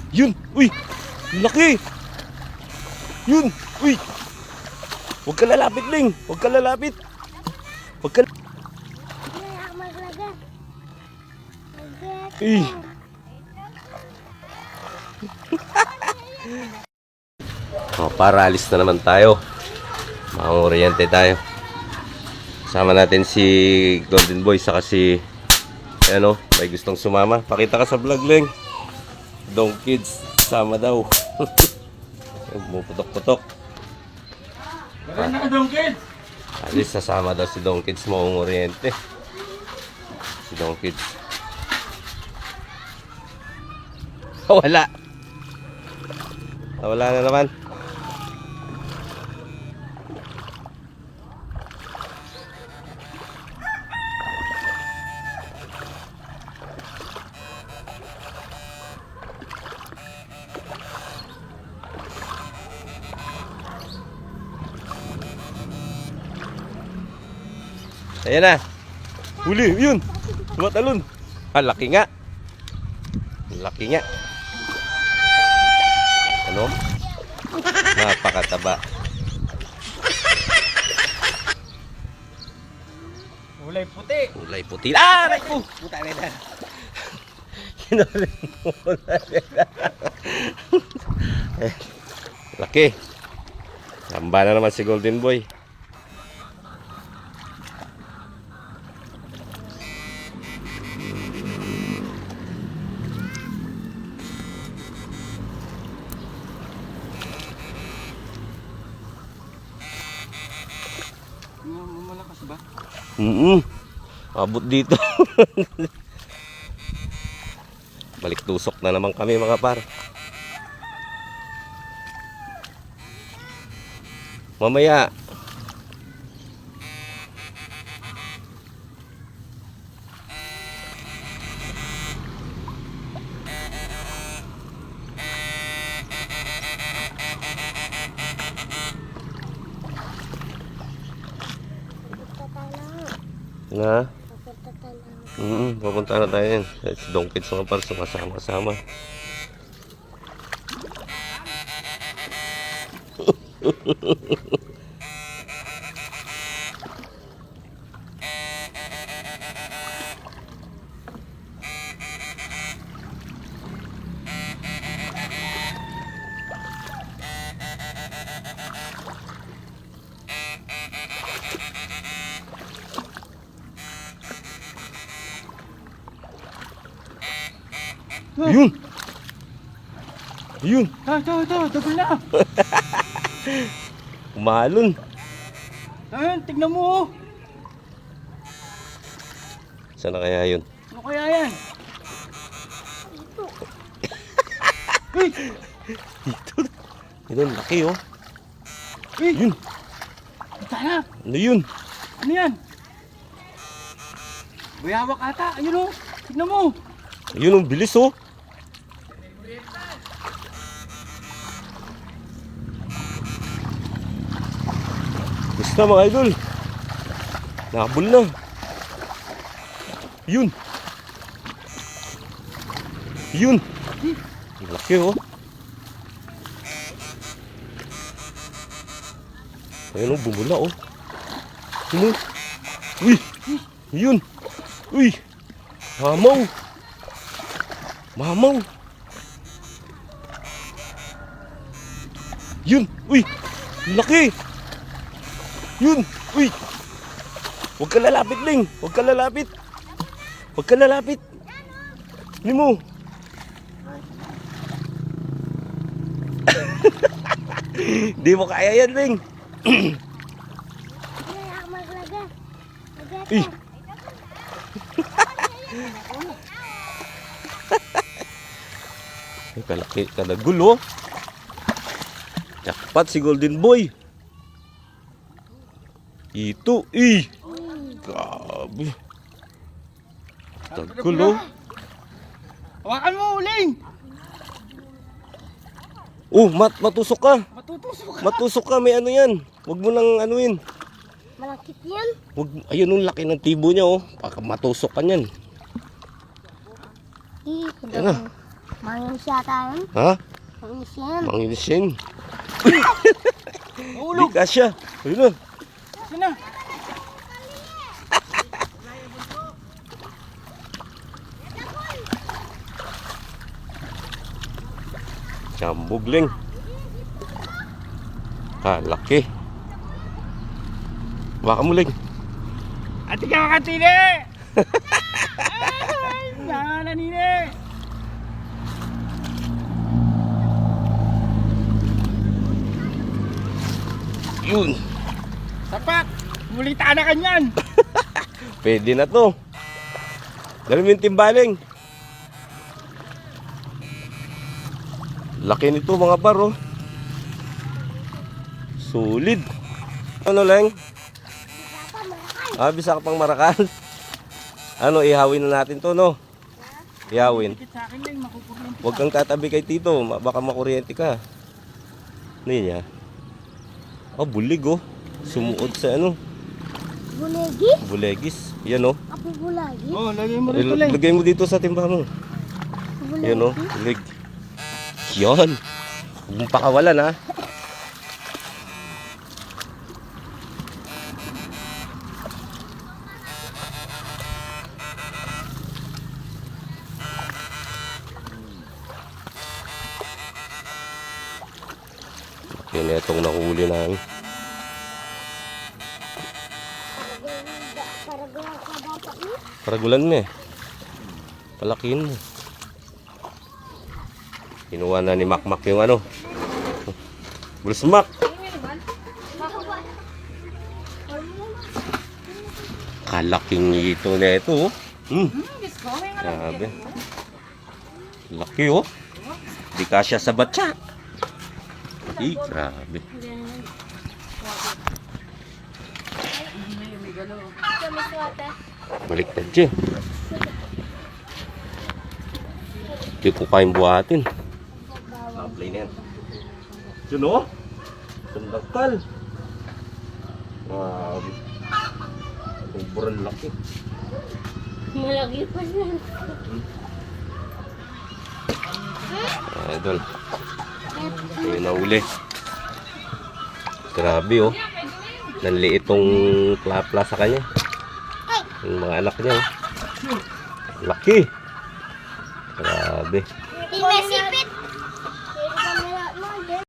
Yun! Uy! Laki! Yun! Uy! Huwag ka lalapit, Ling! Huwag ka lalapit! Huwag ka... Uy! Para alis na naman tayo. Makang-oriente tayo. Sama natin si Golden Boy saka si ano, may gustong sumama. Pakita ka sa vlog, Ling. Dong Kids, sama daw. Puputok-putok. Gawin na ka, Dong Kids! Alis, sasama daw si Dong Kids, Maong Oriente. Si Dong Kids. Wala. Wala na naman. Ayan na. Huli, yun. Tumatalon. Ah, laki nga. Laki nga. Ano? Napakataba. Kulay puti. Kulay puti. Ah! Aray ko! Puta na yan. Kinarin mo na yan. Laki. Samba na naman si Golden Boy. Malakas ba? Abot dito. Balik tusok na naman kami mga par. Mamaya. Na? Papunta na tayo yan. Si Dong Kids mga par, sumasama-sama. Yun! Yun! Ito, double na! Umalon! Ayun, tignan mo! Saan na kaya yun? Ano kaya yan? Uy! Ito! Yun, laki oh! Uy! Yun! Ito na! Ano yun? Ano yan? Buyawak ata! Ayun o! Tignan mo! Yun ang bilis oh! Basta mga idol, nakabul na. Yun. Yun. Laki oh. Ayun oh, bumula oh. Yun oh. Uy. Yun. Uy. Mamaw. Mamaw. Yun. Uy. Laki. Yun! Uy! Huwag ka lalapit, Ling! Huwag ka lalapit! Huwag ka lalapit! Hindi mo! Hindi mo kaya yan, Ling! Uy! Ay, kalaki, kalagul, oh! Jackpot si Golden Boy! Itu, ih, grabe. Tagkul oh. Hawakan mo, Uling! Oh, matusok ka. Matutusok ka! Matusok ka, may ano yan. Huwag mo nang anuin. Malakit yan. Ayun ang laki ng tibo niya oh. Baka matusok ka niyan. Ih, Yan na. Manginis yata yun. Ha? Manginis yan. Manginis yan. Di Nahulog. kasya. Ayun na. Yan na. Jambog ling. Laki. Baka mo ling. Ate ka makatili! Ay, nana nini! Yun. Sapat! Mulita na kanyan! Pwede na to. Dali mo yung timbaling. Laki nito mga baro. Solid. Ano lang? Bisa ka pang marakal. Ano, ihawin na natin to, no? Ihawin. Dikit sa akin lang, makukuryente. Huwag kang tatabi kay Tito. Baka makuryente ka. Ano yun niya? Oh, bulig oh. Sumuot sa ano? Bulegi? Bulegis. Yan oh. Apo bulagi? Oh, lagay mo rin tuloy. Lagay mo dito sa timba mo. Bulagi? Yan oh. Bulig. Yan. Huwag mong pakawalan ha. Yan na itong nahuli namin. Paragulan ka dapat mo? Paragulan mo eh. Palakihin mo. Kinuha na ni Makmak yung ano. Bulsmak. Kalaking ito na ito oh. Grabe. Laki oh. Di kasya sa batya. Grabe. Baliktad siya. Hindi ko kayang buhatin. Play na yan. Yun o. Sandakal. Sobrang laki. Malagi pa yan. Idol. Ayun na uli. Grabe oh. Nanliit tong plapla sa kanya. Yung mga anak niya oh. Laki. Grabe. Messi